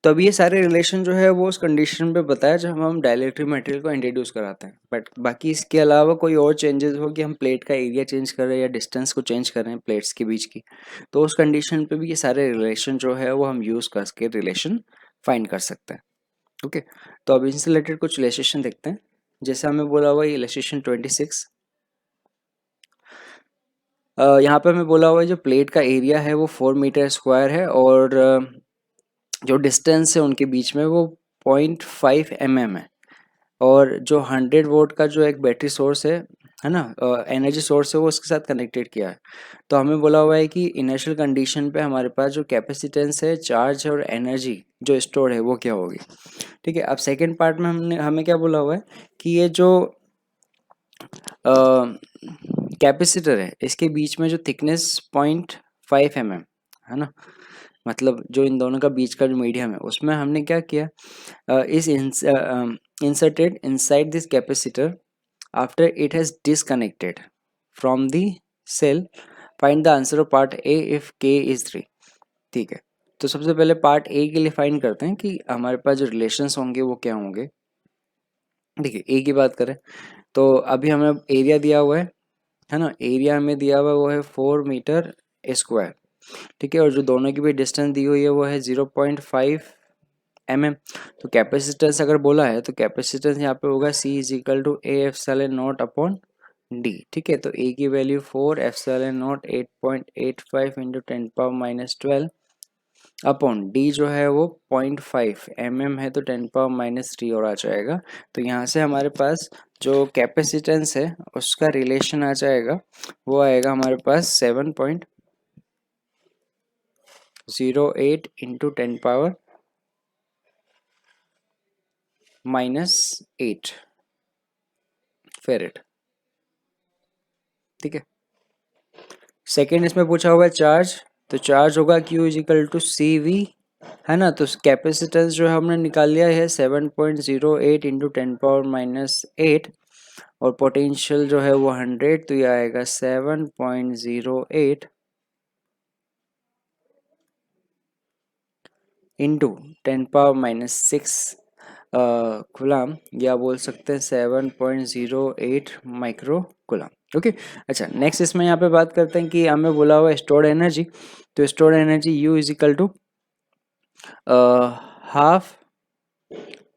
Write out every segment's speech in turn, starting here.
तो अब ये सारे रिलेशन जो है वो उस कंडीशन पे बताया जब हम डाइलेक्ट्रिक मटेरियल को इंट्रोड्यूस कराते हैं। बट बाकी इसके अलावा कोई और चेंजेस हो कि हम प्लेट का एरिया चेंज कर रहे हैं या डिस्टेंस को चेंज कर रहे हैं प्लेट्स के बीच की, तो उस कंडीशन पे भी ये सारे रिलेशन जो है वो हम यूज़ करके रिलेशन फाइंड कर सकते हैं। ओके, तो अब इनसे रिलेटेड कुछ इलस्ट्रेशन देखते हैं। जैसे हमें बोला हुआ है इलस्ट्रेशन 26, यहाँ पे हमें बोला हुआ है जो प्लेट का एरिया है वो 4 मीटर स्क्वायर है और जो डिस्टेंस है उनके बीच में वो 0.5 mm है। और जो 100 वोल्ट का जो एक बैटरी सोर्स है ना, एनर्जी सोर्स है वो उसके साथ कनेक्टेड किया है। तो हमें बोला हुआ है कि इनिशियल कंडीशन पे हमारे पास जो कैपेसिटेंस है, चार्ज है और एनर्जी जो स्टोर है वो क्या होगी। ठीक है, अब सेकेंड पार्ट में हमें क्या बोला हुआ है कि ये जो कैपेसिटर है इसके बीच में जो थिकनेस 0.5 mm है ना, मतलब जो इन दोनों का बीच का जो मीडियम है उसमें हमने क्या किया, is inserted inside this capacitor after it has disconnected from the cell, find the answer of part A if K is 3। ठीक है, तो सबसे पहले पार्ट ए के लिए फाइंड करते हैं कि हमारे पास जो रिलेशंस होंगे वो क्या होंगे। देखिए ए की बात करें तो अभी हमें एरिया दिया हुआ है ना, एरिया हमें दिया हुआ है वो है 4 मीटर स्क्वायर। ठीक है, और जो दोनों की भी डिस्टेंस दी हुई है वो है 0.5 mm। तो कैपेसिटेंस अगर बोला है तो कैपेसिटेंस यहाँ पे होगा C is equal to A epsilon not upon D. ठीक है, तो ए की value 4 epsilon not 8.85 into 10⁻⁻12 upon D जो है वो 0.5 mm है तो 10⁻³ और आ जाएगा। तो यहाँ से हमारे पास जो कैपेसिटेंस है उसका रिलेशन आ जाएगा, वो आएगा हमारे पास 7.08 इंटू 10⁻⁻8 फेरेड। ठीक है, सेकेंड इसमें पूछा हुआ है चार्ज, तो चार्ज होगा Q is equal to CV है ना। तो कैपेसिटेंस जो है हमने निकाल लिया है 7.08 इंटू 10⁻⁻8 और पोटेंशियल जो है वो 100, तो ये आएगा 7.08 इंटू 10⁻⁻6 गुलाम, या बोल सकते हैं 7.08 माइक्रो गुलाम। ओके, अच्छा नेक्स्ट इसमें यहाँ पे बात करते हैं कि हमें बोला हुआ है स्टोर्ड एनर्जी, तो stored energy U is equal to half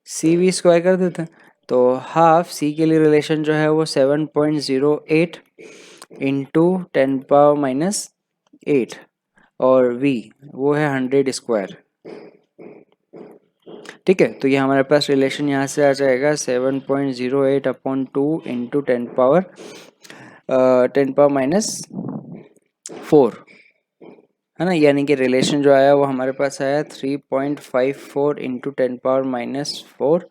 CV square कर देते हैं। तो हाफ C के लिए रिलेशन जो है वो 7.08 इंटू 10⁻⁻8 और V वो है 100 स्क्वायर। ठीक है, तो ये हमारे पास रिलेशन यहाँ से आ जाएगा 7.08 अपॉन 2 इंटू 10⁻⁻4 है ना, यानी कि रिलेशन जो आया वो हमारे पास आया 3.54 इंटू 10⁻⁻4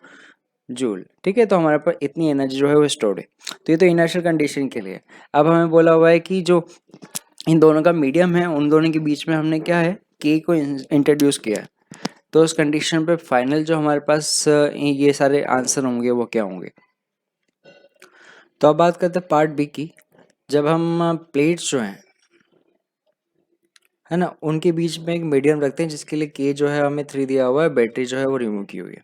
जूल। ठीक है, तो हमारे पास इतनी एनर्जी जो है वो स्टोर्ड है। तो ये तो इनर्शियल कंडीशन के लिए। अब हमें बोला हुआ है कि जो इन दोनों का मीडियम है उन दोनों के बीच में हमने क्या है के को इंट्रोड्यूस किया है। तो उस कंडीशन पे फाइनल जो हमारे पास ये सारे आंसर होंगे वो क्या होंगे। तो अब बात करते हैं पार्ट बी की। जब हम प्लेट्स जो हैं है ना उनके बीच में एक मीडियम रखते हैं जिसके लिए के जो है हमें 3 दिया हुआ है, बैटरी जो है वो रिमूव की हुई है।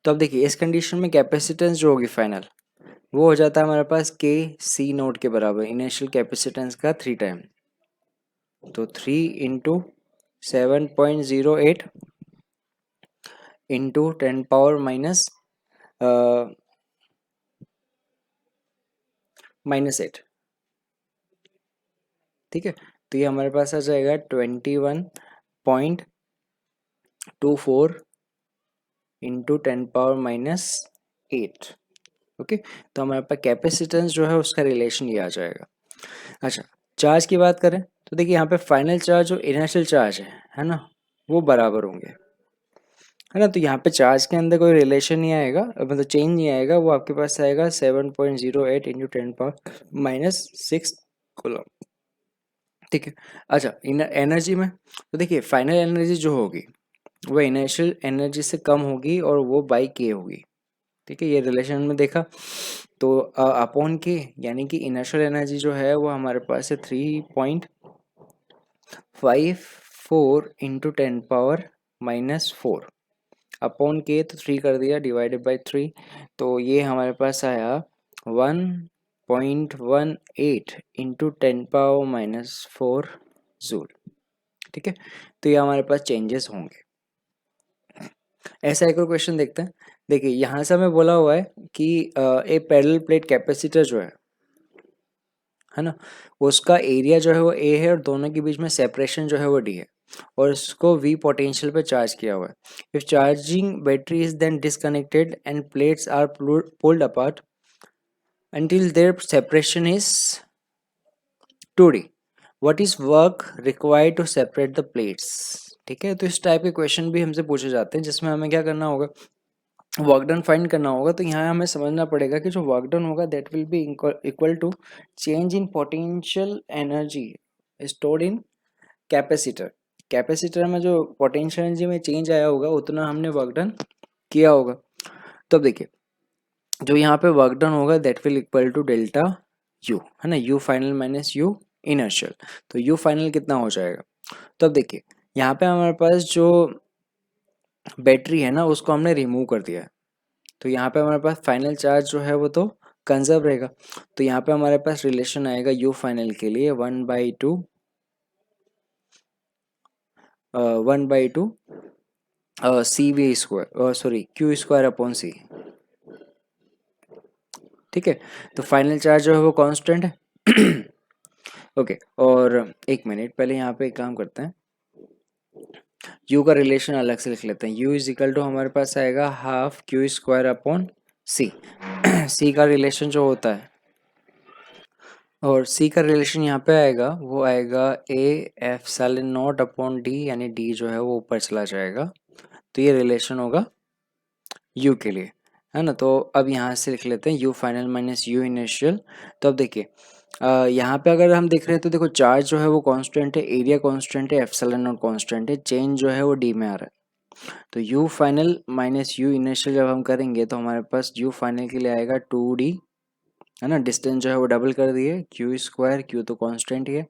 तो अब देखिए इस कंडीशन में कैपेसिटेंस जो होगी फाइनल वो हो जाता है हमारे पास के सी नोट के बराबर, इनिशियल कैपेसिटेंस का 3 टाइम। तो 3 इंटू 7.08 इंटू 10⁻⁻8। ठीक है, तो ये हमारे पास आ जाएगा 21.24 इंटू 10⁻⁻8। ओके, तो हमारे पास कैपेसिटेंस जो है उसका रिलेशन ये आ जाएगा। अच्छा, चार्ज की बात करें तो देखिए यहाँ पे फाइनल चार्ज और इनिशियल चार्ज है ना वो बराबर होंगे, है ना। तो यहाँ पे चार्ज के अंदर कोई रिलेशन नहीं आएगा, मतलब चेंज नहीं आएगा, वो आपके पास आएगा 7.08 इंटू 10⁻⁻6 कूलम। ठीक है, अच्छा एनर्जी में तो देखिए फाइनल एनर्जी जो होगी वो इनिशियल एनर्जी से कम होगी और वो बाई के होगी। ठीक है, ये रिलेशन में देखा तो अपॉन के, यानी कि इनिशियल एनर्जी जो है वो हमारे पास है 3.54 इंटू 10⁻⁻4 अपॉन के तो 3 कर दिया डिवाइडेड बाय 3, तो ये हमारे पास आया 1.18 इंटू 10⁻⁻4 जूल। ठीक है, तो ये हमारे पास चेंजेस होंगे। ऐसा एक और क्वेश्चन देखते हैं। देखिए यहाँ से हमें बोला हुआ है कि ए पैरेलल प्लेट कैपेसिटर जो है ना, उसका एरिया जो है वो ए है और दोनों के बीच में सेपरेशन जो है वो डी है, और इसको वी पोटेंशियल पे चार्ज किया हुआ है। If charging battery is then disconnected and plates are pulled apart until their separation is 2D, what is work required to separate the plates। ठीक है, तो इस टाइप के क्वेश्चन भी हमसे पूछे जाते हैं जिसमें हमें क्या करना होगा, वर्क डन फाइंड करना होगा। तो यहाँ हमें समझना पड़ेगा कि जो वर्क डन होगा that will be equal to change in potential energy stored in capacitor. Capacitor में जो पोटेंशियल एनर्जी में चेंज आया होगा उतना हमने वर्क डन किया होगा। तो देखिए जो यहाँ पे वर्क डन होगा that will equal to delta U, है ना, U final minus U initial. तो यू फाइनल कितना हो जाएगा, तो अब देखिए यहाँ पे हमारे पास जो बैटरी है ना उसको हमने रिमूव कर दिया है, तो यहाँ पे हमारे पास फाइनल चार्ज जो है वो तो कंजर्व रहेगा। तो यहाँ पे हमारे पास रिलेशन आएगा यू फाइनल के लिए 1/2 C V square, sorry Q square upon C. ठीक है, तो फाइनल चार्ज जो है वो कांस्टेंट है। ओके, और एक मिनट पहले यहाँ पे एक काम करते हैं, u का रिलेशन अलग से लिख लेते हैं। u इज इक्वल टू हमारे पास आएगा हाफ क्यू स्क्वायर अपॉन सी। सी का रिलेशन जो होता है, और c का रिलेशन यहाँ पे आएगा वो आएगा a epsilon not upon d, यानी d जो है वो ऊपर चला जाएगा, तो ये रिलेशन होगा u के लिए, है ना। तो अब यहाँ से लिख लेते हैं u final minus u initial. तो अब देखिए यहाँ पे अगर हम देख रहे हैं तो देखो चार्ज जो है वो कांस्टेंट है, एरिया कांस्टेंट है, एप्सिलॉन नॉट कांस्टेंट है, चेंज जो है वो d में आ रहा है। तो u final minus u initial जब हम करेंगे तो हमारे पास u फाइनल के लिए आएगा 2d, है ना, डिस्टेंस जो है वो डबल कर दिए, क्यू स्क्वायर, क्यू तो कांस्टेंट ही है,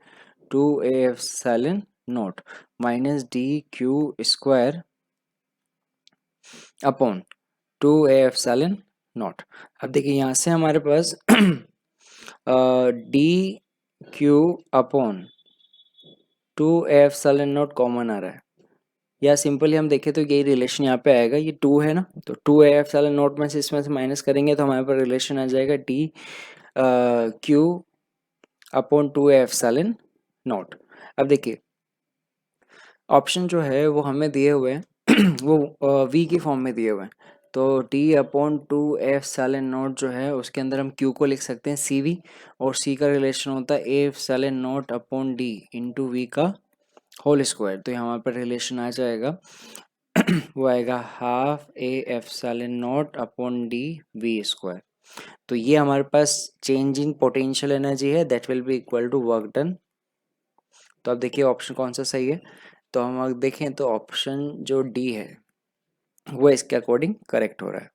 2a epsilon nought minus D Q square upon 2a epsilon nought. अब देखिए यहाँ से हमारे पास D Q upon 2a epsilon nought common आ रहा है, या सिंपली हम देखें तो यही रिलेशन यहाँ पे आएगा, ये 2 है ना, तो 2a एप्सिलॉन नॉट में से इसमें से माइनस करेंगे तो हमारे पास रिलेशन आ जाएगा D Q upon 2a epsilon nought. अब देखिए ऑप्शन जो है वो हमें दिए हुए हैं वो v की फॉर्म में दिए हुए हैं, तो d अपॉन 2 एप्सिलॉन नॉट जो है उसके अंदर हम q को लिख सकते हैं cv, और c का रिलेशन होता है a epsilon not upon d into V का होल स्क्वायर। तो यहाँ पर रिलेशन आ जाएगा वो आएगा half a epsilon not upon d V square. तो ये हमारे पास चेंज इन पोटेंशियल एनर्जी है, that will be equal to work done. तो अब देखिए ऑप्शन कौन सा सही है, तो हम अगर देखें तो ऑप्शन जो डी है वो इसके अकॉर्डिंग करेक्ट हो रहा है।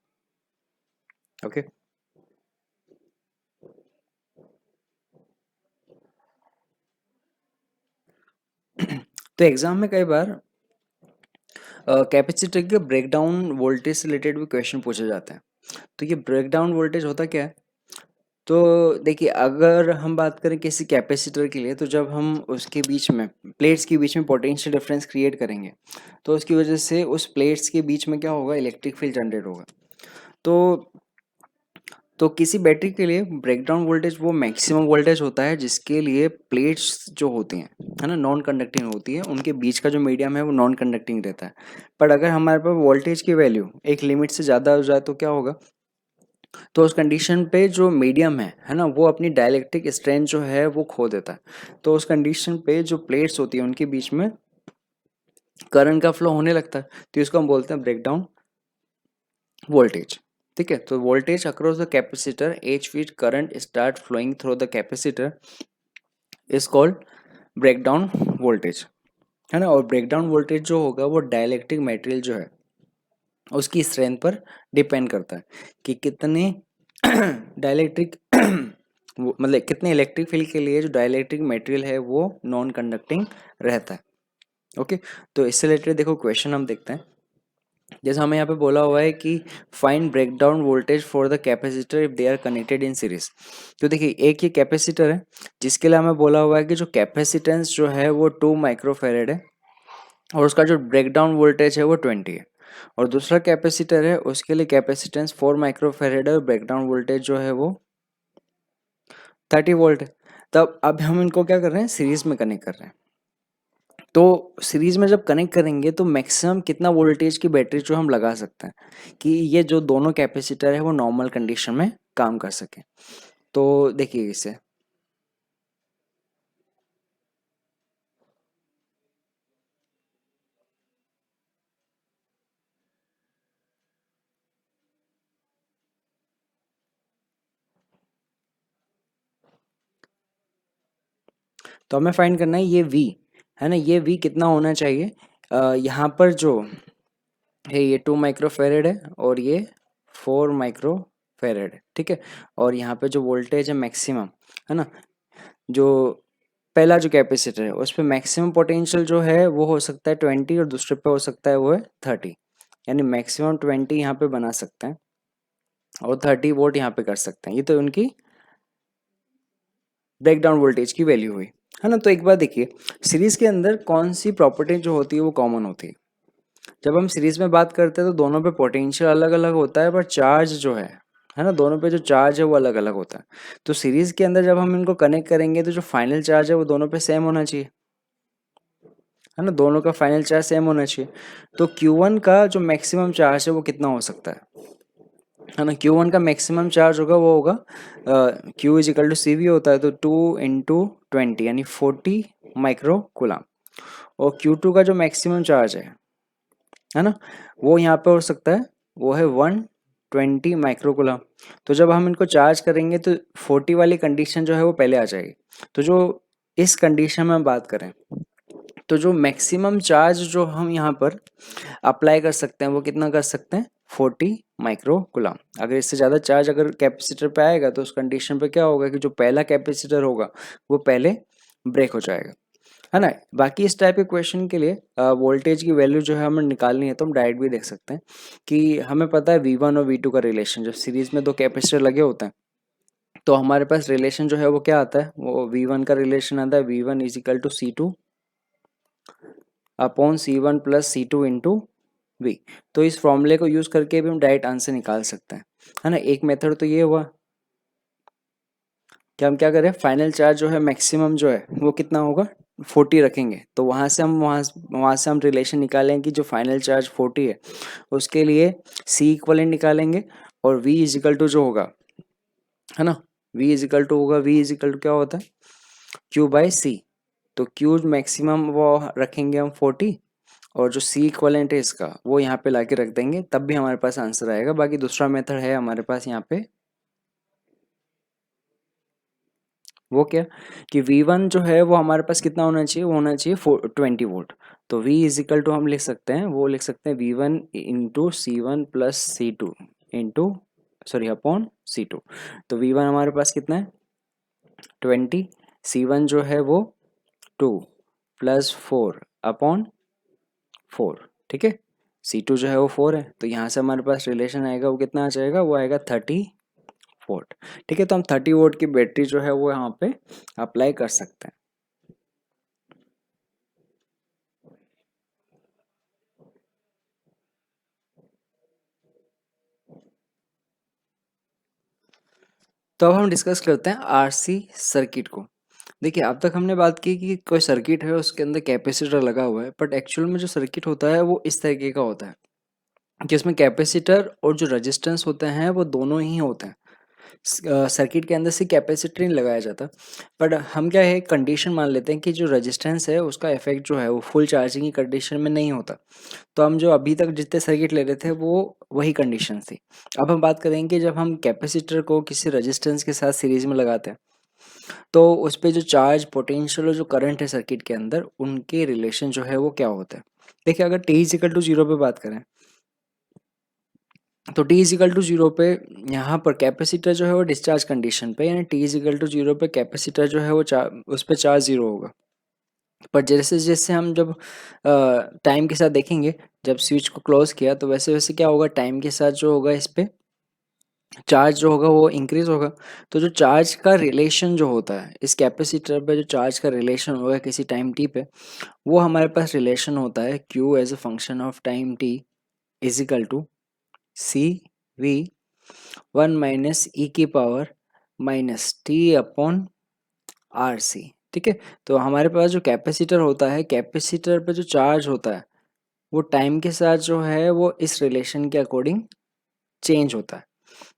ओके, तो एग्जाम में कई बार कैपेसिटर के ब्रेकडाउन वोल्टेज से रिलेटेड भी क्वेश्चन पूछे जाते हैं। तो ये ब्रेकडाउन वोल्टेज होता क्या है, तो देखिए अगर हम बात करें किसी कैपेसिटर के लिए, तो जब हम उसके बीच में प्लेट्स के बीच में पोटेंशियल डिफरेंस क्रिएट करेंगे तो उसकी वजह से उस प्लेट्स के बीच में क्या होगा, इलेक्ट्रिक फील्ड जनरेट होगा। तो किसी बैटरी के लिए ब्रेकडाउन वोल्टेज वो मैक्सिमम वोल्टेज होता है जिसके लिए प्लेट्स जो होती हैं, है ना, नॉन कंडक्टिंग होती है, उनके बीच का जो मीडियम है वो नॉन कंडक्टिंग रहता है। पर अगर हमारे पास वोल्टेज की वैल्यू एक लिमिट से ज़्यादा हो जाए तो क्या होगा, तो उस कंडीशन पे जो मीडियम है ना, वो अपनी डाइलेक्ट्रिक स्ट्रेंथ जो है वो खो देता है। तो उस कंडीशन पे जो प्लेट्स होती है उनके बीच में करंट का फ्लो होने लगता है, तो इसको हम बोलते हैं ब्रेकडाउन वोल्टेज। ठीक है, तो voltage across the capacitor at which current start flowing through the capacitor is called breakdown voltage, है ना। और ब्रेकडाउन वोल्टेज जो होगा वो डाइलेक्ट्रिक मटेरियल जो है उसकी स्ट्रेंथ पर डिपेंड करता है कि कितने डाइलेक्ट्रिक मतलब कितने इलेक्ट्रिक फील्ड के लिए जो डाइलेक्ट्रिक मटेरियल है वो नॉन कंडक्टिंग रहता है। ओके, तो इससे रिलेटेड देखो क्वेश्चन हम देखते हैं। जैसे हमें यहाँ पे बोला हुआ है कि find breakdown voltage for the capacitor if they are connected in series. तो देखिए एक ये कैपेसिटर है जिसके लिए हमें बोला हुआ है कि जो कैपेसिटेंस जो है वो 2 माइक्रोफेरेड है और उसका जो ब्रेकडाउन वोल्टेज है वो 20 है। और दूसरा कैपेसिटर है उसके लिए कैपेसिटेंस 4 माइक्रोफेरेड है और ब्रेकडाउन वोल्टेज जो है वो 30 वोल्ट है। तब अब हम इनको क्या कर रहे हैं, सीरीज में कनेक्ट कर रहे हैं। तो सीरीज में जब कनेक्ट करेंगे तो मैक्सिमम कितना वोल्टेज की बैटरी जो हम लगा सकते हैं कि ये जो दोनों कैपेसिटर है वो नॉर्मल कंडीशन में काम कर सके। तो देखिए इसे, तो हमें फाइंड करना है ये V है ना, ये V कितना होना चाहिए। यहाँ पर जो है ये 2 माइक्रोफेरेड है और ये 4 माइक्रोफेरेड है, ठीक है। और यहाँ पे जो वोल्टेज है मैक्सिमम है ना, जो पहला जो कैपेसिटर है उस पे मैक्सिमम पोटेंशियल जो है वो हो सकता है 20 और दूसरे पे हो सकता है वो है 30, यानी मैक्सिमम 20 यहाँ पे बना सकते हैं और 30 वोल्ट यहाँ पे कर सकते हैं। ये तो उनकी ब्रेकडाउन वोल्टेज की वैल्यू हुई, है ना। तो एक बार देखिए सीरीज के अंदर कौन सी प्रॉपर्टी जो होती है वो कॉमन होती है। जब हम सीरीज में बात करते हैं तो दोनों पे पोटेंशियल अलग अलग होता है पर चार्ज जो है ना, दोनों पे जो चार्ज है वो अलग अलग होता है। तो सीरीज के अंदर जब हम इनको कनेक्ट करेंगे तो जो फाइनल चार्ज है वो दोनों पे सेम होना चाहिए, है ना, दोनों का फाइनल चार्ज सेम होना चाहिए। तो Q1 का जो मैक्सिमम चार्ज है वो कितना हो सकता है ना। Q1 का मैक्सिमम चार्ज होगा वो होगा Q is equal to C V होता है तो 2 × 20 यानी 40 माइक्रो कूलम। और Q2 का जो मैक्सिमम चार्ज है ना, वो यहाँ पे हो सकता है वो है 120 माइक्रो कूलम। तो जब हम इनको चार्ज करेंगे तो 40 वाली कंडीशन जो है वो पहले आ जाएगी। तो जो इस कंडीशन में हम बात करें तो जो मैक्सिमम चार्ज जो हम यहाँ पर अप्लाई कर सकते हैं वो कितना कर सकते हैं, 40 माइक्रो कूलम। अगर इससे ज़्यादा चार्ज अगर कैपेसिटर पे आएगा तो उस कंडीशन पे क्या होगा कि जो पहला कैपेसिटर होगा वो पहले ब्रेक हो जाएगा, है ना। बाकी इस टाइप के क्वेश्चन के लिए वोल्टेज की वैल्यू जो है हमें निकालनी है तो हम डायरेक्ट भी देख सकते हैं कि हमें पता है V1 और V2 का रिलेशन। जब सीरीज में दो कैपेसिटर लगे होते हैं तो हमारे पास रिलेशन जो है वो क्या आता है, वो V1 का रिलेशन आता है V1 is equal to C2 upon C1 plus C2 into V। तो इस फॉर्मूले को यूज करके भी हम डायरेक्ट आंसर निकाल सकते हैं, है ना। एक मेथड तो ये हुआ कि हम क्या करें, फाइनल चार्ज जो है मैक्सिमम जो है वो कितना होगा 40 रखेंगे। तो वहाँ से हम रिलेशन निकालेंगे कि जो फाइनल चार्ज 40 है उसके लिए C इक्वलेंट निकालेंगे और V इजिकल टू जो होगा, है ना, V इजिकल टू होगा, V इजिकल टू क्या होता है Q बाई C। तो Q मैक्सिमम वो रखेंगे हम 40 और जो C इक्वलेंट है इसका वो यहाँ पे लाके रख देंगे, तब भी हमारे पास आंसर आएगा। बाकी दूसरा मेथड है हमारे पास यहाँ पे, वो क्या कि V1 जो है वो हमारे पास कितना होना चाहिए, वो होना चाहिए 20 वोल्ट। तो V इजिकल टू हम लिख सकते हैं, वो लिख सकते हैं V1 into C1 plus C2 into sorry upon C2। तो V1 हमारे पास कितना है 20, C1 जो है वो 2 प्लस 4 अपॉन 4, ठीक है। C2 जो है वो 4 है तो यहाँ से हमारे पास रिलेशन आएगा वो कितना आ जाएगा, वो आएगा 30 वोल्ट, ठीक है। तो हम 30 वोल्ट की बैटरी जो है वो यहाँ पे अप्लाई कर सकते हैं। तो अब हम डिस्कस करते हैं आरसी सर्किट को। देखिए अब तक हमने बात की कि कोई सर्किट है उसके अंदर कैपेसिटर लगा हुआ है, बट एक्चुअल में जो सर्किट होता है वो इस तरीके का होता है कि इसमें कैपेसिटर और जो रेजिस्टेंस होते हैं वो दोनों ही होते हैं। सर्किट के अंदर से कैपेसिटर नहीं लगाया जाता, बट हम क्या है कंडीशन मान लेते हैं कि जो रेजिस्टेंस है उसका इफेक्ट जो है वो फुल चार्जिंग की कंडीशन में नहीं होता। तो हम जो अभी तक जितने सर्किट ले रहे थे वो वही कंडीशन थी। अब हम बात करेंगे जब हम कैपेसिटर को किसी रेजिस्टेंस के साथ सीरीज में लगाते हैं तो उस पे जो चार्ज पोटेंशियल और जो करंट है सर्किट के अंदर उनके रिलेशन जो है वो क्या होता है। देखिए अगर t इजिकल टू 0 पे बात करें तो t इजिकल टू 0 पे यहाँ पर कैपेसिटर जो है वो डिस्चार्ज कंडीशन पे, यानी t इजिकल टू 0 पे कैपेसिटर जो है वो उस पे चार्ज 0 होगा, पर जैसे-जैसे हम जब टाइम के साथ देखेंगे, जब स्विच को क्लोज़ किया तो वैसे-वैसे क्या होगा, टाइम के साथ जो होगा इस पे चार्ज जो होगा वो इंक्रीज़ होगा। तो जो चार्ज का रिलेशन जो होता है, इस कैपेसिटर पे जो चार्ज का रिलेशन होगा किसी टाइम t पे, वो हमारे पास रिलेशन होता है q as a function of time t is equal to CV 1 minus e की power minus t upon RC। ठीक है? तो हमारे पास जो कैपेसिटर होता है, कैपेसिटर पे जो चार्ज होता है, वो टाइम के साथ जो है वो इस रिलेशन के अकॉर्डिंग चेंज होता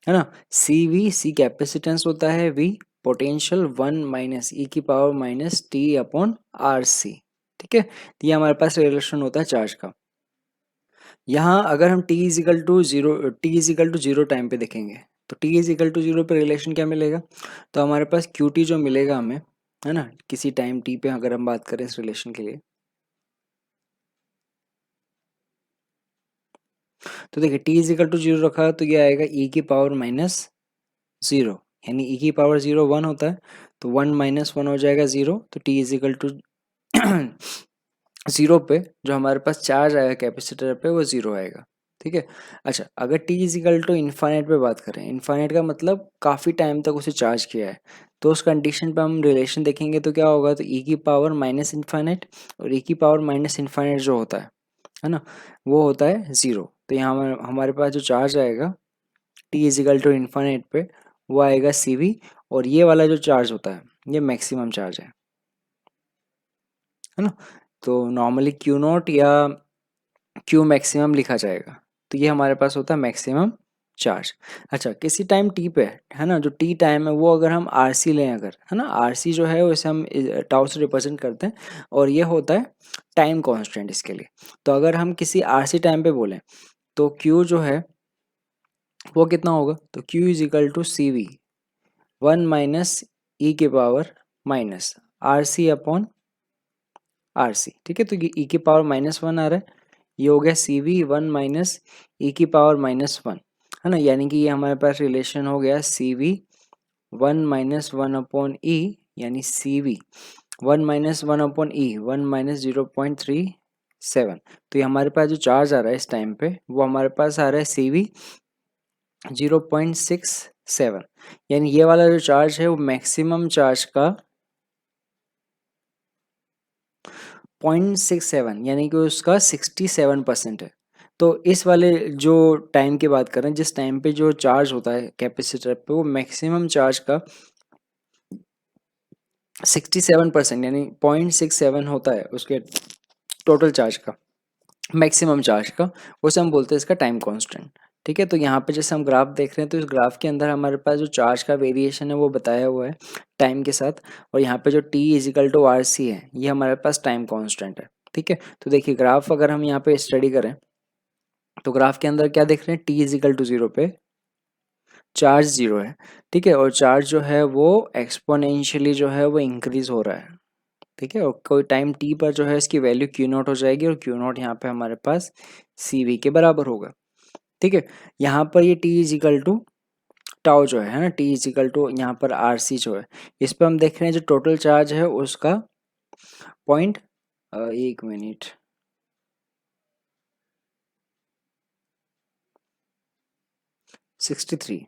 है ना? सी कैपेसिटेंस होता है, वी पोटेंशियल 1 माइनस ई की power minus T upon R C. ठीक है? तो ये हमारे पास रिलेशन होता है चार्ज का। यहाँ अगर हम T is equal to zero time पे देखेंगे, तो टी इजिकल टू जीरो पे रिलेशन क्या मिलेगा, तो हमारे पास क्यू टी जो मिलेगा हमें, है ना, किसी टाइम टी पे अगर हम बात करें इस रिलेशन के लिए, तो देखिए टी इजिकल टू जीरो रखा तो ये आएगा ई की पावर माइनस ज़ीरो, यानी ई की पावर ज़ीरो वन होता है, तो वन माइनस वन हो जाएगा ज़ीरो, तो T is equal to zero पे जो हमारे पास चार्ज आएगा कैपेसिटर पे वो ज़ीरो आएगा। ठीक है? अच्छा, अगर T is equal to infinite पे बात करें, इन्फाइनाइट का मतलब काफ़ी टाइम तक उसे चार्ज किया है, तो उस कंडीशन पे हम रिलेशन देखेंगे तो क्या होगा, तो ई की पावर माइनस इन्फाइनाइट और ई की पावर माइनस इन्फाइनाइट जो होता है ना, वो होता है ज़ीरो। तो यहाँ हमारे पास जो चार्ज आएगा टी इजिकल टू इन्फाइनाइट पे वो आएगा सी वी, और ये वाला जो चार्ज होता है ये मैक्सिमम चार्ज है ना? तो नॉर्मली क्यू नॉट या क्यू मैक्सिमम लिखा जाएगा, तो ये हमारे पास होता है मैक्सिमम चार्ज। अच्छा, किसी टाइम टी पे, है ना, जो टी टाइम है वो अगर हम आर सी लें, अगर, है ना, आर सी जो है उसे हम टाउ से रिप्रेजेंट करते हैं, और ये होता है टाइम कांस्टेंट इसके लिए। तो अगर हम किसी आर सी टाइम पे बोलें तो क्यू जो है वो कितना होगा, तो Q is equal to C V one minus E के power minus R C upon R C. ठीक है? तो ये ई की पावर माइनस वन आ रहा है, ये हो गया C V one minus E की पावर माइनस वन, है ना, यानी कि ये हमारे पास रिलेशन हो गया C V one minus one upon E, यानी C V one minus one upon E one minus 0.37। तो ये हमारे पास जो चार्ज आ रहा है इस टाइम पे वो हमारे पास आ रहा है सी वी 0.67, यानी ये वाला जो चार्ज है वो मैक्सिमम चार्ज का 0.67, यानी कि उसका 67% है। तो इस वाले जो टाइम की बात कर रहे हैं, जिस टाइम पे जो चार्ज होता है कैपेसिटर पे वो मैक्सिमम चार्ज का 67%, यानी 0.67 होता है उसके टोटल चार्ज का, मैक्सिमम चार्ज का, उसे हम बोलते हैं इसका टाइम कांस्टेंट। ठीक है? तो यहाँ पे जैसे हम ग्राफ देख रहे हैं तो इस ग्राफ के अंदर हमारे पास जो चार्ज का वेरिएशन है वो बताया हुआ है टाइम के साथ, और यहाँ पे जो T is equal to R C है ये हमारे पास टाइम कांस्टेंट है। ठीक है? तो देखिए ग्राफ अगर हम यहाँ पे स्टडी करें तो ग्राफ के अंदर क्या देख रहे हैं, टी इजिकल टू जीरो पे चार्ज जीरो है। ठीक है? और चार्ज जो है वो एक्सपोनेंशियली जो है वो इंक्रीज हो रहा है। ठीक है? और कोई टाइम टी पर जो है इसकी वैल्यू क्यू नॉट हो जाएगी, और क्यू नॉट यहाँ पे हमारे पास सी वी के बराबर होगा। ठीक है? यहाँ पर ये T is equal to tau जो है ना, टी इज इक्वल टू यहाँ पर आर सी जो है, इस पर हम देख रहे हैं जो टोटल चार्ज है उसका पॉइंट, एक मिनट, 63,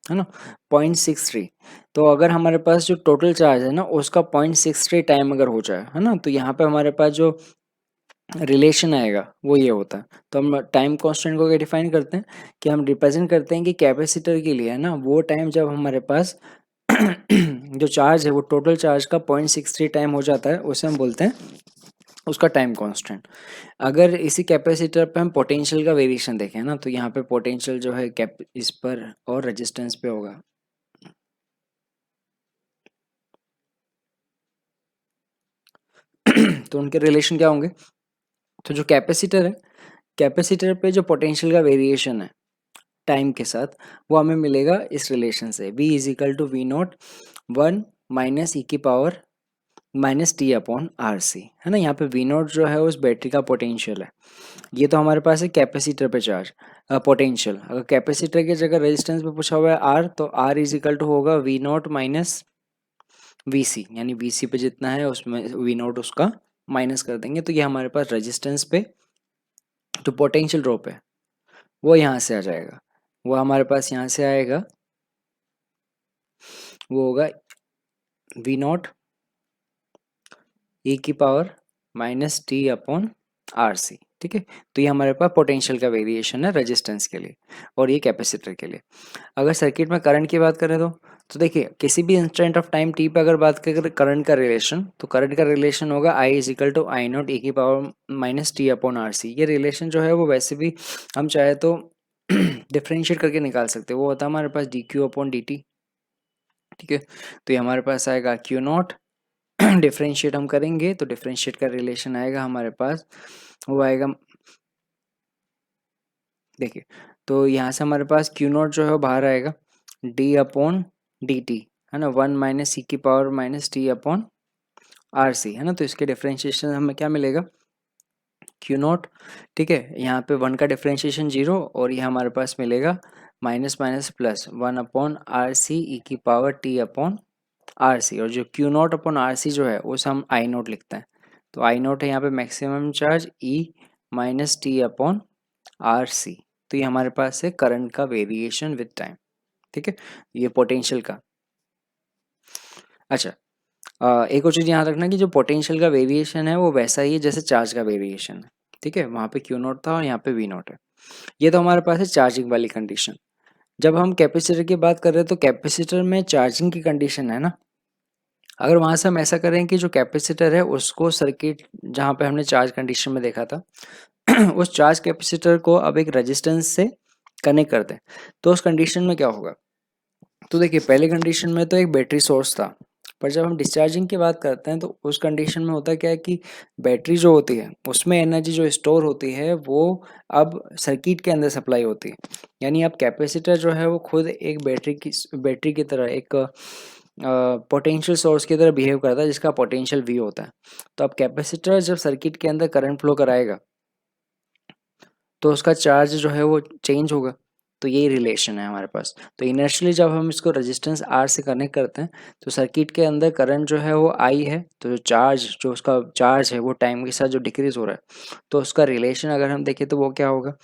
है ना, 0.63। तो अगर हमारे पास जो टोटल चार्ज है ना उसका 0.63 टाइम अगर हो जाए, है ना, तो यहाँ पे हमारे पास जो रिलेशन आएगा वो ये होता है। तो हम टाइम कांस्टेंट को क्या डिफाइन करते हैं, कि हम रिप्रेजेंट करते हैं कि कैपेसिटर के लिए, है ना, वो टाइम जब हमारे पास जो चार्ज है वो टोटल चार्ज का 0.63 टाइम हो जाता है, उसे हम बोलते हैं उसका टाइम कांस्टेंट। अगर इसी कैपेसिटर पे हम पोटेंशियल का वेरिएशन देखें ना, तो यहाँ पे पोटेंशियल जो है कैप इस पर और रेजिस्टेंस पे होगा। तो उनके रिलेशन क्या होंगे, तो जो कैपेसिटर है, कैपेसिटर पे जो पोटेंशियल का वेरिएशन है टाइम के साथ वो हमें मिलेगा इस रिलेशन से, v is equal to V nought one minus E की power minus T upon R C, है ना। यहाँ पे वी नॉट जो है उस बैटरी का पोटेंशियल है, ये तो हमारे पास है कैपेसिटर पे चार्ज पोटेंशियल। अगर कैपेसिटर की जगह रेजिस्टेंस पे पूछा हुआ है आर, तो आर इज इक्वल टू होगा वी नॉट माइनस VC, यानी VC पे जितना है उसमें V नॉट उसका माइनस कर देंगे, तो ये हमारे पास रेजिस्टेंस पे जो पोटेंशियल ड्रॉप है वो यहाँ से आ जाएगा, वो हमारे पास यहाँ से आएगा, वो होगा V नॉट e की power minus T upon R C. ठीक है, तो ये हमारे पास पोटेंशियल का वेरिएशन है रेजिस्टेंस के लिए और ये कैपेसिटर के लिए। अगर सर्किट में करंट की बात करें तो देखिए किसी भी इंस्टेंट ऑफ टाइम टी पे अगर बात करें करंट का रिलेशन, तो करंट का रिलेशन होगा I is equal to I not E की power minus T upon R C. ये रिलेशन जो है वो वैसे भी हम चाहे तो डिफ्रेंशिएट करके निकाल सकते हैं, वो होता है हमारे पास D Q upon D T. ठीक है, तो ये हमारे पास आएगा क्यू नॉट, डिफ्रेंशिएट हम करेंगे तो डिफ्रेंशिएट का रिलेशन आएगा हमारे पास, वो आएगा, देखिए तो यहाँ से हमारे पास क्यू नॉट जो है वो बाहर आएगा डी अपॉन डी टी, है ना, 1 माइनस सी की power minus T upon R C, है ना। तो इसके डिफ्रेंशिएशन हमें क्या मिलेगा, क्यू नॉट। ठीक है, यहाँ पे 1 का डिफ्रेंशिएशन 0 और ये हमारे पास मिलेगा minus minus plus 1 upon R C E की power T upon R C, और जो Q nought upon R C जो है उसे हम आई नॉट लिखते हैं, तो आई नॉट है यहाँ पे maximum charge E minus T upon R C. तो ये हमारे पास है करंट का वेरिएशन विद टाइम। ठीक है, ये पोटेंशियल का। अच्छा, एक और चीज़ याद रखना कि जो पोटेंशियल का वेरिएशन है वो वैसा ही है जैसे चार्ज का वेरिएशन है। ठीक है, वहाँ पे क्यू नॉट था और यहाँ पे वी नॉट है। ये तो हमारे पास है चार्जिंग वाली कंडीशन। जब हम कैपेसिटर की बात कर रहे हैं तो कैपेसिटर में चार्जिंग की कंडीशन है ना, अगर वहाँ से हम ऐसा करें कि जो कैपेसिटर है उसको सर्किट जहाँ पे हमने चार्ज कंडीशन में देखा था उस चार्ज कैपेसिटर को अब एक रेजिस्टेंस से कनेक्ट कर दें, तो उस कंडीशन में क्या होगा। तो देखिए पहले कंडीशन में तो एक बैटरी सोर्स था, पर जब हम डिस्चार्जिंग की बात करते हैं तो उस कंडीशन में होता क्या है कि बैटरी जो होती है उसमें एनर्जी जो स्टोर होती है वो अब सर्किट के अंदर सप्लाई होती है, यानी अब कैपेसिटर जो है वो खुद एक बैटरी की तरह एक पोटेंशियल सोर्स की तरह बिहेव करता है जिसका पोटेंशियल वी होता है। तो अब कैपेसिटर जब सर्किट के अंदर करंट फ्लो कराएगा तो उसका चार्ज जो है वो चेंज होगा, तो यही रिलेशन है हमारे पास। तो इनर्शियली जब हम इसको रेजिस्टेंस आर से कनेक्ट करते हैं तो सर्किट के अंदर करंट जो है वो आई है, तो जो उसका चार्ज है वो टाइम के साथ जो डिक्रीज हो रहा है तो उसका रिलेशन अगर हम देखें तो वो क्या होगा,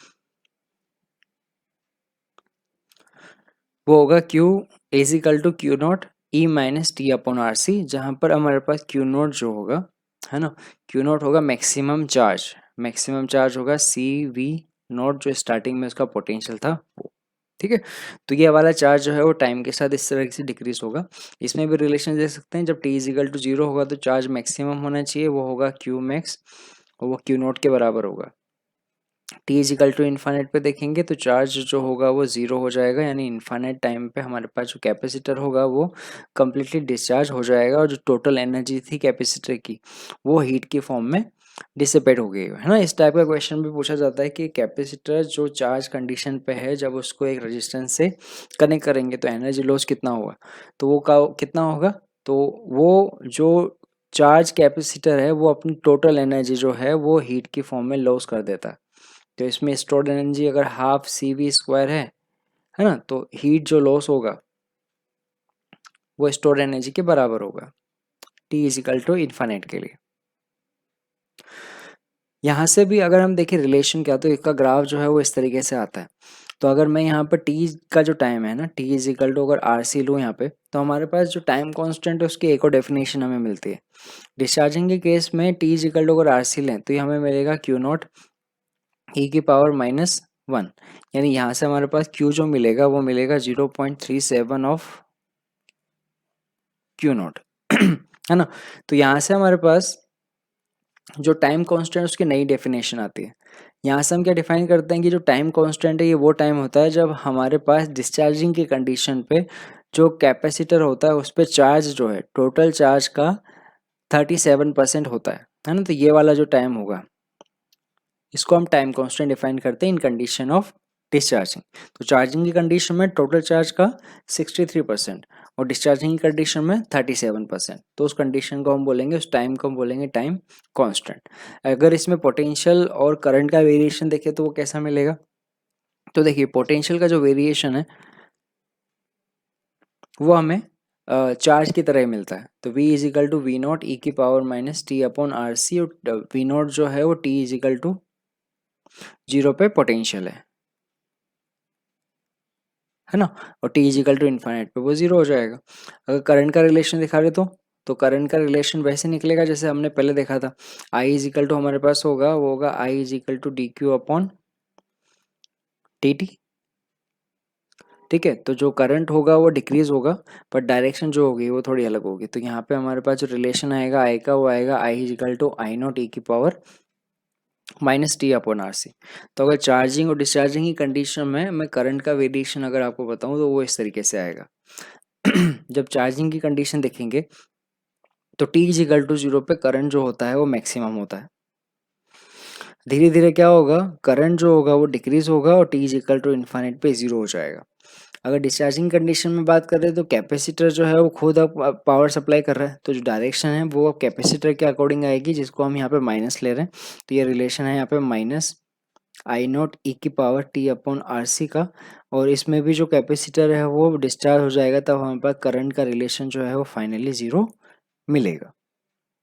वो होगा Q is equal to Q not E minus T upon R C, जहाँ पर हमारे पास क्यू नॉट जो होगा, है ना, क्यू नॉट होगा मैक्सिमम चार्ज होगा सी वी नॉट जो स्टार्टिंग में उसका पोटेंशियल था वो। ठीक है, तो ये वाला चार्ज जो है वो टाइम के साथ इस तरह से डिक्रीज होगा। इसमें भी रिलेशन दे सकते हैं, जब टी इज इक्वल टू 0 होगा तो चार्ज मैक्सिमम होना चाहिए, वो होगा क्यू मैक्स और वो क्यू नॉट के बराबर होगा। T is equal to infinite पे देखेंगे तो चार्ज जो होगा वो 0 हो जाएगा, यानी इन्फाइनाइट टाइम पे हमारे पास जो कैपेसिटर होगा वो कम्प्लीटली डिस्चार्ज हो जाएगा और जो टोटल एनर्जी थी कैपेसिटर की वो हीट की फॉर्म में डिसिपेट हो गई है ना। इस टाइप का क्वेश्चन भी पूछा जाता है कि कैपेसिटर जो चार्ज कंडीशन पे है जब उसको एक रेजिस्टेंस से कनेक्ट करेंगे तो एनर्जी लॉस कितना होगा, तो वो कितना होगा, तो वो जो चार्ज कैपेसिटर है वो अपनी टोटल एनर्जी जो है वो हीट की फॉर्म में लॉस कर देता है। तो इसमें स्टोर्ड एनर्जी अगर हाफ सी वी स्क्वायर है ना, तो हीट जो लॉस होगा वो स्टोर्ड एनर्जी के बराबर होगा T is equal to infinite के लिए। यहाँ से भी अगर हम देखें रिलेशन क्या, तो इसका ग्राफ जो है वो इस तरीके से आता है। तो अगर मैं यहाँ पर टी का जो टाइम है ना, टी इज इक्वल टू अगर आर सी लूँ यहाँ पे, तो हमारे पास जो टाइम कांस्टेंट है उसकी एक और डेफिनेशन हमें मिलती है। डिस्चार्जिंग के केस में टी इज इक्वल टू अगर आर सी लें तो ये हमें मिलेगा क्यू नॉट ई की पावर माइनस 1, यानी यहाँ से हमारे पास क्यू जो मिलेगा वो मिलेगा 0.37 ऑफ क्यू नॉट है ना। तो यहाँ से हमारे पास जो टाइम कांस्टेंट उसकी नई डेफिनेशन आती है। यहाँ से हम क्या डिफाइन करते हैं कि जो टाइम कांस्टेंट है ये वो टाइम होता है जब हमारे पास डिस्चार्जिंग की कंडीशन पे जो कैपेसिटर होता है उस पर चार्ज जो है टोटल चार्ज का 37% होता है ना। तो ये वाला जो टाइम होगा इसको हम टाइम कांस्टेंट डिफाइन करते हैं इन कंडीशन ऑफ डिस्चार्जिंग। तो चार्जिंग की कंडीशन में टोटल चार्ज का 63% और डिस्चार्जिंग की कंडीशन में 37%, तो उस कंडीशन को हम बोलेंगे, उस टाइम को हम बोलेंगे टाइम कांस्टेंट। अगर इसमें पोटेंशियल और करंट का वेरिएशन देखें तो वो कैसा मिलेगा, तो देखिए पोटेंशियल का जो वेरिएशन है वो हमें चार्ज की तरह ही मिलता है। तो v is equal to V nought E की power minus T upon R C, और वी नॉट जो है वो t इज इक्वल टू 0 पे पोटेंशियल है ना, और t is equal to infinite पे वो 0 हो जाएगा। अगर करंट का रिलेशन दिखा रहे तो करंट का रिलेशन वैसे निकलेगा जैसे हमने पहले देखा था। I इज इक्वल टू हमारे पास होगा, वो होगा I is equal to D Q upon T T. ठीक है, तो जो करंट होगा वो डिक्रीज होगा, पर डायरेक्शन जो होगी वो थोड़ी अलग होगी। तो यहाँ पे हमारे पास जो रिलेशन आएगा आई का, वो आएगा I is equal to I not E की power minus T upon R C. तो अगर चार्जिंग और डिस्चार्जिंग की कंडीशन में मैं करंट का वेरिएशन अगर आपको बताऊं तो वो इस तरीके से आएगा। जब चार्जिंग की कंडीशन देखेंगे तो t इज इक्वल टू 0 पे करंट जो होता है वो मैक्सिमम होता है। धीरे धीरे क्या होगा, करंट जो होगा वो डिक्रीज होगा और t is equal to infinite पे 0 हो जाएगा। अगर डिस्चार्जिंग कंडीशन में बात करें तो कैपेसिटर जो है वो खुद अब पावर सप्लाई कर रहा है, तो जो डायरेक्शन है वो अब कैपेसिटर के अकॉर्डिंग आएगी, जिसको हम यहाँ पे माइनस ले रहे हैं। तो ये रिलेशन है यहाँ पे माइनस आई नॉट ई की power T upon R C का, और इसमें भी जो कैपेसिटर है वो डिस्चार्ज हो जाएगा, तब हमारे पास करंट का रिलेशन जो है वो फाइनली 0 मिलेगा।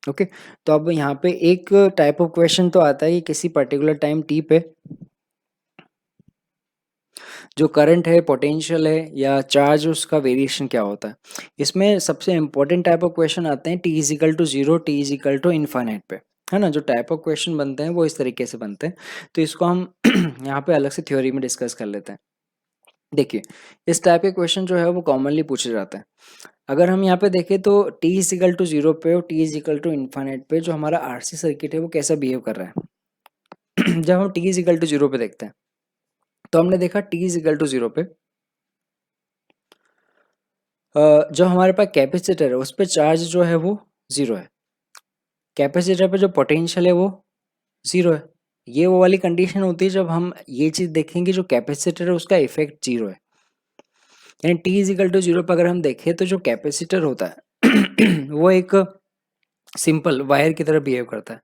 ओके, तो अब यहाँ पे एक टाइप ऑफ क्वेश्चन तो आता है कि किसी पर्टिकुलर टाइम टी पे जो करंट है, पोटेंशियल है या चार्ज, उसका वेरिएशन क्या होता है। इसमें सबसे इंपॉर्टेंट टाइप ऑफ क्वेश्चन आते हैं T is equal to 0, T is equal to infinite पे, है ना। जो टाइप ऑफ क्वेश्चन बनते हैं वो इस तरीके से बनते हैं। तो इसको हम यहाँ पे अलग से थ्योरी में डिस्कस कर लेते हैं। देखिए, इस टाइप के क्वेश्चन जो है वो कॉमनली पूछे जाते हैं। अगर हम यहाँ पे देखें तो t इज इक्वल टू 0 पे और t is equal to infinite पे जो हमारा आरसी सर्किट है वो कैसा बिहेव कर रहा है। जब हम t इज इक्वल टू 0 पे देखते हैं तो हमने देखा t इज इक्वल टू 0 पे जो हमारे पास कैपेसिटर है उस पर चार्ज जो है वो 0 है, कैपेसिटर पे जो पोटेंशियल है वो 0 है। ये वो वाली कंडीशन होती है जब हम ये चीज़ देखेंगे जो कैपेसिटर है उसका इफेक्ट 0 है। यानी t इज इक्वल टू 0 पर अगर हम देखें तो जो कैपेसिटर होता है वो एक सिंपल वायर की तरह बिहेव करता है।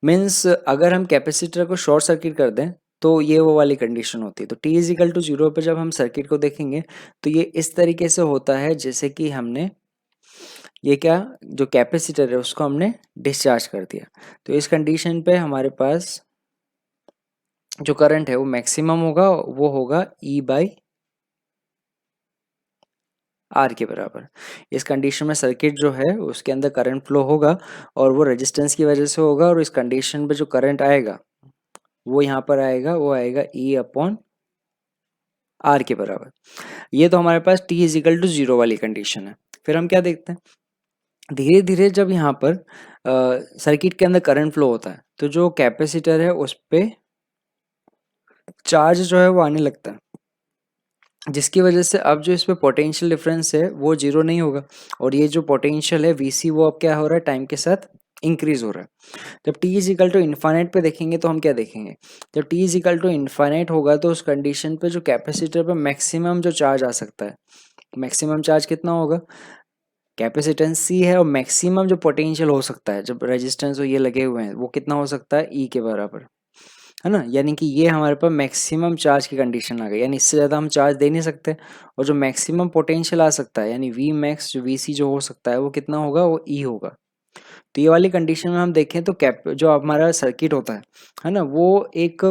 मीन्स अगर हम कैपेसिटर को शॉर्ट सर्किट कर दें तो ये वो वाली कंडीशन होती है। तो t इज इक्वल टू 0 पे जब हम सर्किट को देखेंगे तो ये इस तरीके से होता है जैसे कि हमने ये क्या, जो कैपेसिटर है उसको हमने डिस्चार्ज कर दिया। तो इस कंडीशन पे हमारे पास जो करंट है वो मैक्सिमम होगा, वो होगा E बाई आर के बराबर। इस कंडीशन में सर्किट जो है उसके अंदर करंट फ्लो होगा और वो रेजिस्टेंस की वजह से होगा, और इस कंडीशन पे जो करंट आएगा वो यहाँ पर आएगा, वो आएगा E अपॉन आर के बराबर। ये तो हमारे पास t इज इक्वल टू 0 वाली कंडीशन है। फिर हम क्या देखते हैं, धीरे धीरे जब यहाँ पर सर्किट के अंदर करंट फ्लो होता है तो जो कैपेसिटर है उस पे चार्ज जो है वो आने लगता है, जिसकी वजह से अब जो इसमें पोटेंशियल डिफरेंस है वो 0 नहीं होगा, और ये जो पोटेंशियल है VC वो अब क्या हो रहा है, टाइम के साथ इंक्रीज हो रहा है। जब t is equal to infinite पे देखेंगे तो हम क्या देखेंगे, जब t is equal to infinite होगा तो उस कंडीशन पे जो कैपेसिटर पे मैक्सिमम जो चार्ज आ सकता है, मैक्सिमम चार्ज कितना होगा, कैपेसिटेंस C है, और मैक्सिमम जो पोटेंशियल हो सकता है जब रेजिस्टेंस ये लगे हुए हैं वो कितना हो सकता है, E के बराबर, है ना। यानी कि ये हमारे पास मैक्सिमम चार्ज की कंडीशन आ गई, यानी इससे ज़्यादा हम चार्ज दे नहीं सकते, और जो मैक्सिमम पोटेंशियल आ सकता है यानी वी मैक्स जो VC जो हो सकता है वो कितना होगा, वो E होगा। तो ये वाली कंडीशन में हम देखें तो कैप जो हमारा सर्किट होता है ना, वो एक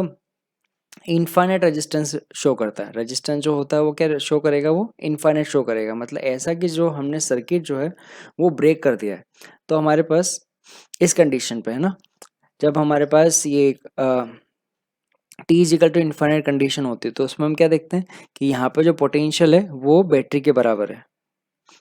इनफाइनाइट रेजिस्टेंस शो करता है। रेजिस्टेंस जो होता है वो क्या शो करेगा, वो इनफाइनाइट शो करेगा, मतलब ऐसा कि जो हमने सर्किट जो है वो ब्रेक कर दिया है। तो हमारे पास इस कंडीशन पे है ना, जब हमारे पास ये T is equal to infinite condition होती है तो उसमें हम क्या देखते हैं कि यहाँ पे जो पोटेंशियल है वो बैटरी के बराबर है।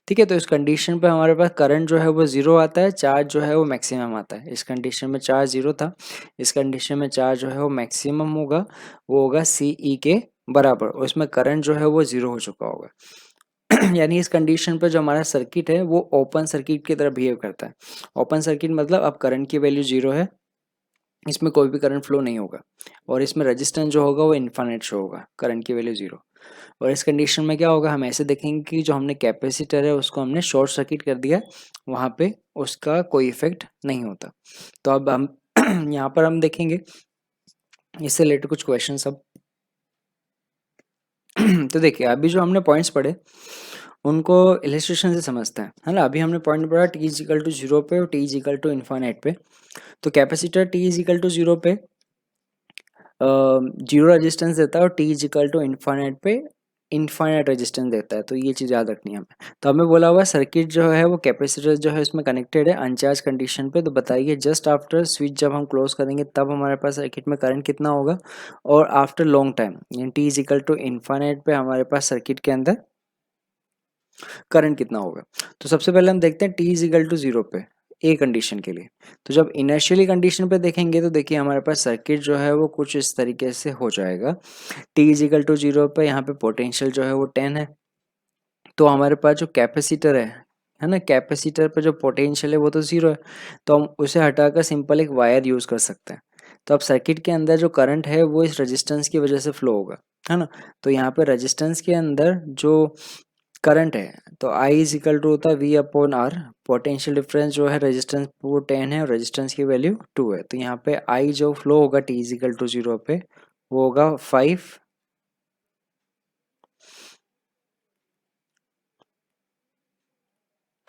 ठीक है, तो इस कंडीशन पे हमारे पास करंट जो है वो 0 आता है, चार्ज जो है वो मैक्सिमम आता है। इस कंडीशन में चार्ज 0 था, इस कंडीशन में चार्ज जो है वो मैक्सिमम होगा, वो होगा CE के बराबर, और इसमें करंट जो है वो 0 हो चुका होगा। यानी इस कंडीशन पे जो हमारा सर्किट है वो ओपन सर्किट की तरह बिहेव करता है। ओपन सर्किट मतलब अब करंट की वैल्यू 0 है, इसमें कोई भी करंट फ्लो नहीं होगा, और इसमें रेजिस्टेंस जो होगा वो इन्फाइनाइट शो होगा, करंट की वैल्यू 0। और इस कंडीशन में क्या होगा, हम ऐसे देखेंगे कि जो हमने कैपेसिटर है उसको हमने शॉर्ट सर्किट कर दिया, वहाँ पे उसका कोई इफेक्ट नहीं होता। तो अब हम यहाँ पर हम देखेंगे इससे रिलेटेड कुछ क्वेश्चन सब। तो देखिए, अभी जो हमने पॉइंट्स पढ़े उनको इलस्ट्रेशन से समझते हैं, है ना। अभी हमने पॉइंट पढ़ा T is equal to zero पे और T is equal to infinite पे। तो capacitor T is equal to zero पे जीरो रेजिस्टेंस देता है और T is equal to infinite पे इनफाइनाइट रेजिस्टेंस देता है। तो ये चीज़ याद रखनी है हमें। तो हमें बोला हुआ सर्किट जो है वो कैपेसिटर जो है उसमें कनेक्टेड है अनचार्ज कंडीशन पे। तो बताइए जस्ट आफ्टर स्विच जब हम क्लोज करेंगे तब हमारे पास सर्किट में करंट कितना होगा, और आफ्टर लॉन्ग टाइम यानी T is equal to infinite पे हमारे पास सर्किट के अंदर करंट कितना होगा। तो सबसे पहले हम देखते हैं T is equal to zero पे ए कंडीशन के लिए। तो जब इनर्शियली कंडीशन पे देखेंगे तो देखिए हमारे पास सर्किट जो है वो कुछ इस तरीके से हो जाएगा। T is equal to zero पे यहाँ पे पोटेंशियल जो है वो 10 है। तो हमारे पास जो कैपेसिटर है ना, कैपेसिटर पे जो पोटेंशियल है वो तो जीरो है। तो हम उसे हटाकर सिंपल एक वायर यूज कर सकते हैं। तो अब सर्किट के अंदर जो करंट है वो इस रेजिस्टेंस की वजह से फ्लो होगा, है ना। तो यहाँ पे रेजिस्टेंस के अंदर जो करंट है तो आई इज इक्वल टू होता है V upon R. Potential difference जो है रेजिस्टेंस वो 10 है और रेजिस्टेंस की वैल्यू 2 है। तो यहाँ पे आई जो फ्लो होगा T is equal to zero पे वो होगा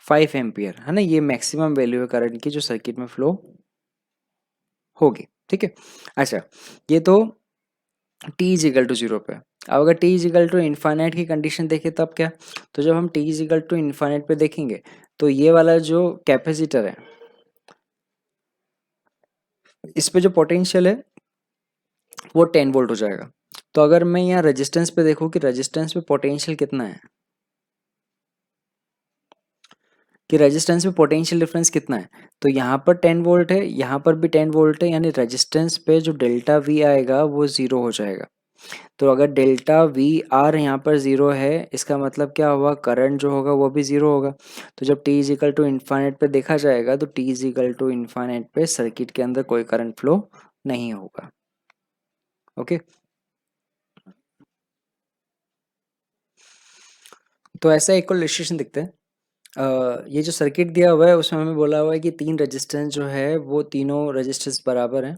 5 एम्पियर, है ना। ये मैक्सिमम वैल्यू है करंट की जो सर्किट में फ्लो होगी, ठीक है। अच्छा, ये तो T is equal to zero पे। अब अगर T is equal to infinite की कंडीशन देखें तब क्या। तो जब हम T is equal to infinite पे देखेंगे तो ये वाला जो कैपेसिटर है इस पे जो पोटेंशियल है वो 10 वोल्ट हो जाएगा। तो अगर मैं यहाँ रेजिस्टेंस पे देखूँ कि रेजिस्टेंस पे पोटेंशियल कितना है, कि रेजिस्टेंस पे पोटेंशियल डिफरेंस कितना है, तो यहाँ पर 10 वोल्ट है, यहाँ पर भी 10 वोल्ट है, यानी रेजिस्टेंस पे जो डेल्टा वी आएगा वो ज़ीरो हो जाएगा। तो अगर डेल्टा वी आर यहाँ पर ज़ीरो है इसका मतलब क्या हुआ, करंट जो होगा वो भी ज़ीरो होगा। तो जब T is equal to infinite पे देखा जाएगा तो T is equal to infinite पे सर्किट के अंदर कोई करंट फ्लो नहीं होगा। ओके, तो ऐसा एक और इलस्ट्रेशन दिखते हैं। ये जो सर्किट दिया हुआ है उसमें हमें बोला हुआ है कि तीन रेजिस्टेंस जो है वो तीनों रेजिस्टेंस बराबर हैं,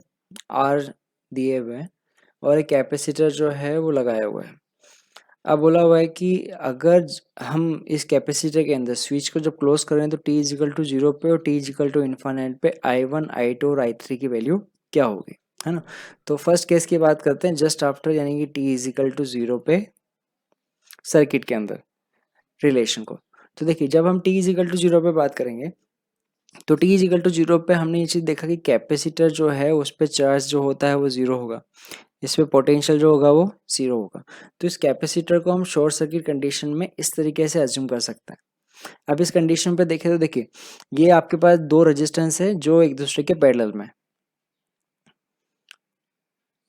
आर दिए हुए हैं, और एक कैपेसिटर जो है वो लगाया हुआ है। अब बोला हुआ है कि अगर हम इस कैपेसिटर के अंदर स्विच को जब क्लोज करें तो T is equal to zero पे और T is equal to infinite पे आई वन आई टू और आई थ्री की वैल्यू क्या होगी, है ना। तो फर्स्ट केस की बात करते हैं जस्ट आफ्टर, यानी कि T is equal to zero पे सर्किट के अंदर रिलेशन को। तो देखिए जब हम T is equal to zero पे बात करेंगे तो T is equal to zero पे हमने ये चीज़ देखा कि कैपेसिटर जो है उस पर चार्ज जो होता है वो ज़ीरो होगा, इस पे पोटेंशियल जो होगा वो ज़ीरो होगा। तो इस कैपेसिटर को हम शॉर्ट सर्किट कंडीशन में इस तरीके से एज्यूम कर सकते हैं। अब इस कंडीशन पे देखें तो देखिए ये आपके पास दो रेजिस्टेंस है जो एक दूसरे के पैरेलल में,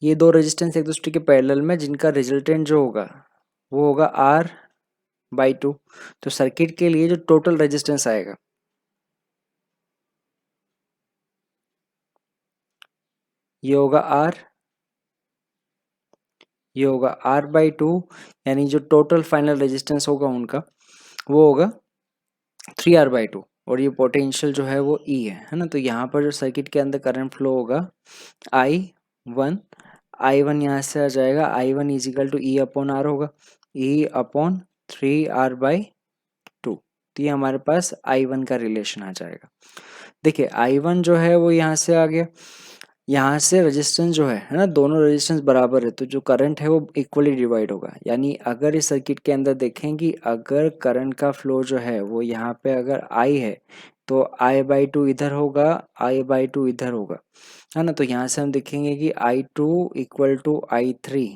ये दो रेजिस्टेंस एक दूसरे के पैरेलल में जिनका रिजल्टेंट जो होगा वो होगा आर बाई टू। तो सर्किट के लिए जो टोटल रेजिस्टेंस आएगा ये होगा आर, ये होगा आर बाई टू, यानी जो टोटल फाइनल रेजिस्टेंस होगा उनका वो होगा 3R/2। और ये पोटेंशियल जो है वो ई है ना। तो यहाँ पर जो सर्किट के अंदर करंट फ्लो होगा I1, I1 यहाँ से आ जाएगा, I1 is equal to E upon R होगा, ई अपॉन 3R/2। तो ये हमारे पास I1 का रिलेशन आ जाएगा। देखिए I1 जो है वो यहाँ से आ गया, यहाँ से रेजिस्टेंस जो है ना, दोनों रेजिस्टेंस बराबर है तो जो करंट है वो इक्वली डिवाइड होगा। यानी अगर इस सर्किट के अंदर देखें कि अगर करंट का फ्लो जो है वो यहाँ पे अगर आई है तो आई बाई टू इधर होगा, आई बाई टू इधर होगा, है ना। तो यहाँ से हम देखेंगे कि I two equal to I three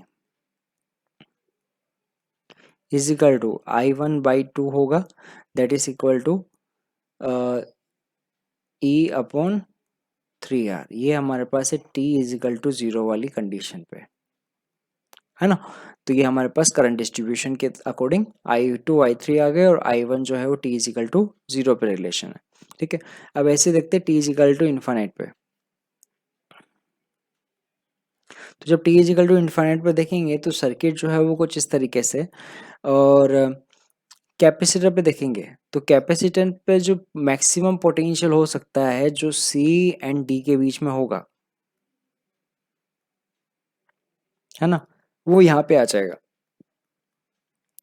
is equal to I one by two होगा, that is equal to E upon 3R। ये हमारे पास है T is equal to zero वाली कंडीशन पे, है ना। तो ये हमारे पास करंट डिस्ट्रीब्यूशन के according I two I three आ गए और आई वन जो है वो टी इजिकल टू जीरो पे रिलेशन है, ठीक है। अब ऐसे देखते हैं टी इजिकल टू इन्फाइनाइट पे। तो जब टी इजिकल टू इन्फाइनाइट पे देखेंगे तो सर्किट जो है वो कुछ इस तरीके से, और कैपेसिटर पे देखेंगे तो कैपेसिटर पे जो मैक्सिमम पोटेंशियल हो सकता है जो सी एंड डी के बीच में होगा, है ना, वो यहाँ पे आ जाएगा।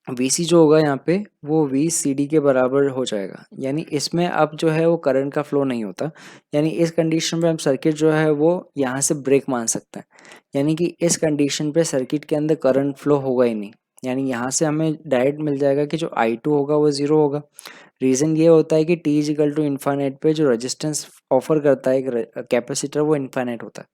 वीसी जो होगा यहाँ पे वो वी सी डी के बराबर हो जाएगा, यानी इसमें अब जो है वो करंट का फ्लो नहीं होता, यानी इस कंडीशन पे हम सर्किट जो है वो यहाँ से ब्रेक मान सकते हैं, यानी कि इस कंडीशन पे सर्किट के अंदर करंट फ्लो होगा ही नहीं, यानी यहाँ से हमें डायरेक्ट मिल जाएगा कि जो I2 होगा वो ज़ीरो होगा। रीज़न ये होता है कि T is equal to infinite पे जो रेजिस्टेंस ऑफर करता है एक कैपेसिटर वो इन्फाइनाइट होता है,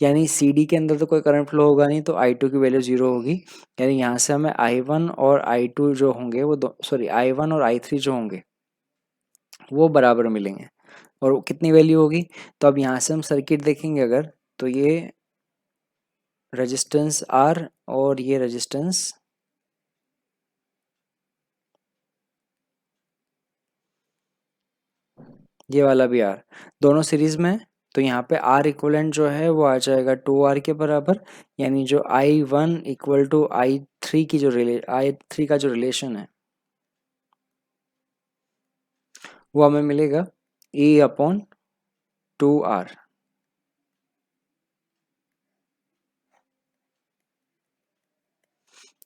यानी सी डी के अंदर तो कोई करंट फ्लो होगा नहीं, तो I2 की वैल्यू ज़ीरो होगी, यानी यहाँ से हमें I1 और I2 जो होंगे वो दो सॉरी I1 और I3 जो होंगे वो बराबर मिलेंगे, और वो कितनी वैल्यू होगी, तो अब यहाँ से हम सर्किट देखेंगे अगर, तो ये रेजिस्टेंस R और ये रेजिस्टेंस ये वाला भी R दोनों सीरीज में है, तो यहाँ पे R इक्वलेंट जो है वो आ जाएगा 2R के बराबर, यानी जो I1 इक्वल टू I3 की जो I3 का जो रिलेशन है वो हमें मिलेगा E/2R।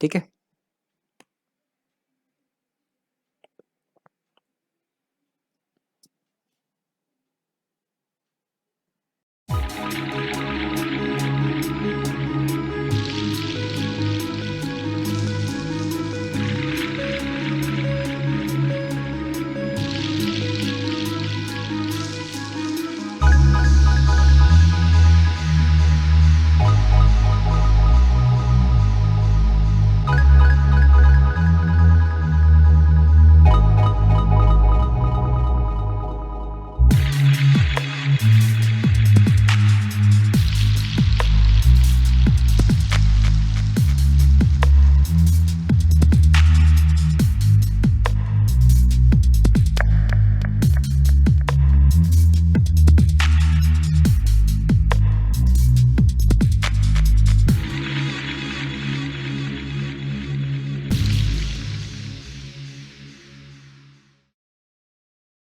ठीक है।